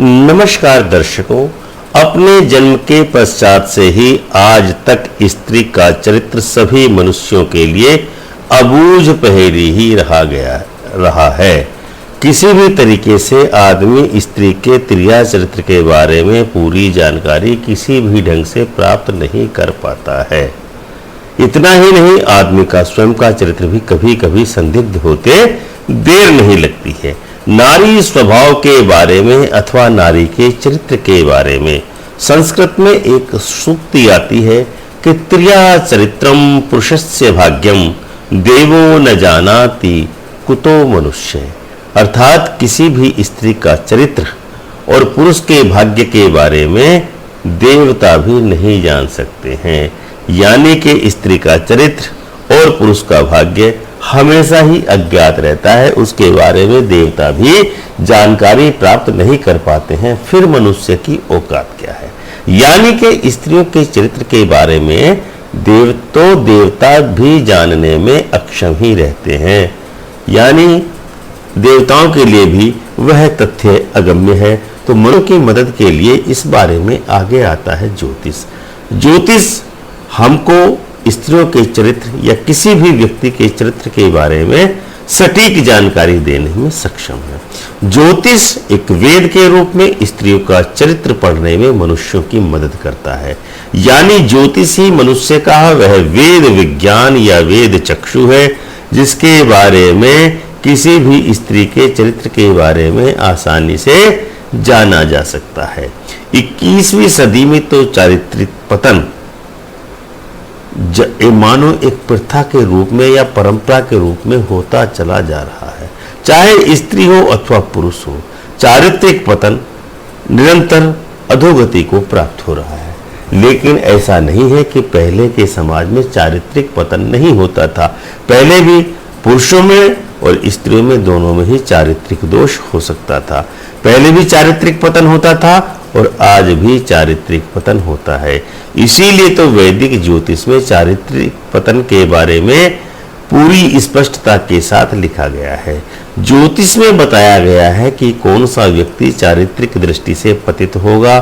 नमस्कार दर्शकों, अपने जन्म के पश्चात से ही आज तक स्त्री का चरित्र सभी मनुष्यों के लिए अबूझ पहेली ही रहा है। किसी भी तरीके से आदमी स्त्री के त्रिया चरित्र के बारे में पूरी जानकारी किसी भी ढंग से प्राप्त नहीं कर पाता है। इतना ही नहीं, आदमी का स्वयं का चरित्र भी कभी कभी संदिग्ध होते देर नहीं लगती है। नारी स्वभाव के बारे में अथवा नारी के चरित्र के बारे में संस्कृत में एक सूक्ति आती है कि त्रिया चरित्रम पुरुषस्य भाग्यम देवो न जानाति कुतो मनुष्य, अर्थात किसी भी स्त्री का चरित्र और पुरुष के भाग्य के बारे में देवता भी नहीं जान सकते हैं। यानी कि स्त्री का चरित्र और पुरुष का भाग्य हमेशा ही अज्ञात रहता है, उसके बारे में देवता भी जानकारी प्राप्त नहीं कर पाते हैं। फिर मनुष्य की औकात क्या है? यानी कि स्त्रियों के चरित्र के बारे में देवता भी जानने में अक्षम ही रहते हैं। यानी देवताओं के लिए भी वह तथ्य अगम्य है। तो मनुष्य की मदद के लिए इस बारे में आगे आता है ज्योतिष। ज्योतिष हमको स्त्रियों के चरित्र या किसी भी व्यक्ति के चरित्र के बारे में सटीक जानकारी देने में सक्षम है। ज्योतिष एक वेद के रूप में स्त्रियों का चरित्र पढ़ने में मनुष्यों की मदद करता है। यानी ज्योतिष ही मनुष्य का वह वेद विज्ञान या वेद चक्षु है जिसके बारे में किसी भी स्त्री के चरित्र के बारे में आसानी से जाना जा सकता है। 21वीं सदी में तो चारित्रिक पतन मानो एक प्रथा के रूप में या परंपरा के रूप में होता चला जा रहा है। चाहे स्त्री हो अथवा पुरुष हो, चारित्रिक पतन निरंतर अधोगति को प्राप्त हो रहा है। लेकिन ऐसा नहीं है कि पहले के समाज में चारित्रिक पतन नहीं होता था। पहले भी पुरुषों में और स्त्रियों में दोनों में ही चारित्रिक दोष हो सकता था। पहले भी चारित्रिक पतन होता था और आज भी चारित्रिक पतन होता है। इसीलिए तो वैदिक ज्योतिष में चारित्रिक पतन के बारे में पूरी स्पष्टता के साथ लिखा गया है। ज्योतिष में बताया गया है कि कौन सा व्यक्ति चारित्रिक दृष्टि से पतित होगा,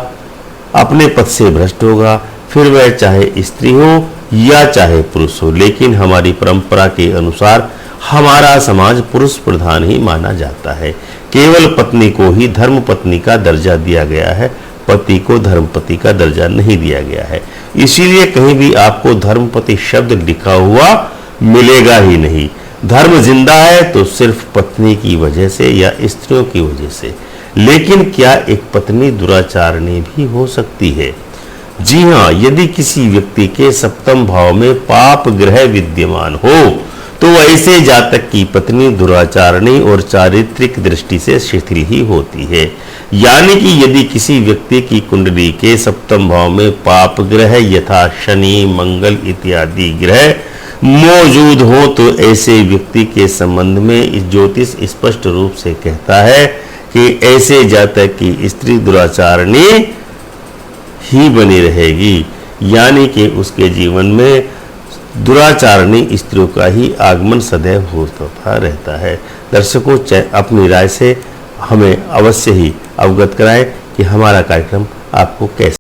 अपने पद से भ्रष्ट होगा, फिर वह चाहे स्त्री हो या चाहे पुरुष हो। लेकिन हमारी परंपरा के अनुसार हमारा समाज पुरुष प्रधान ही माना जाता है। केवल पत्नी को ही धर्म पत्नी का दर्जा दिया गया है, पति को धर्मपति का दर्जा नहीं दिया गया है। इसीलिए कहीं भी आपको धर्मपति शब्द लिखा हुआ मिलेगा ही नहीं। धर्म जिंदा है तो सिर्फ पत्नी की वजह से या स्त्रियों की वजह से। लेकिन क्या एक पत्नी दुराचारणी भी हो सकती है? जी हाँ, यदि किसी व्यक्ति के सप्तम भाव में पाप ग्रह विद्यमान हो तो ऐसे जातक की पत्नी दुराचारणी और चारित्रिक दृष्टि से शिथिल ही होती है। यानी कि यदि किसी व्यक्ति की कुंडली के सप्तम भाव में पाप ग्रह यथा शनि, मंगल इत्यादि ग्रह मौजूद हो तो ऐसे व्यक्ति के संबंध में इस ज्योतिष स्पष्ट रूप से कहता है कि ऐसे जातक की स्त्री दुराचारणी ही बनी रहेगी। यानी कि उसके जीवन में दुराचारणी स्त्रियों का ही आगमन सदैव होता रहता है। दर्शकों, अपनी राय से हमें अवश्य ही अवगत कराएं कि हमारा कार्यक्रम आपको कैसा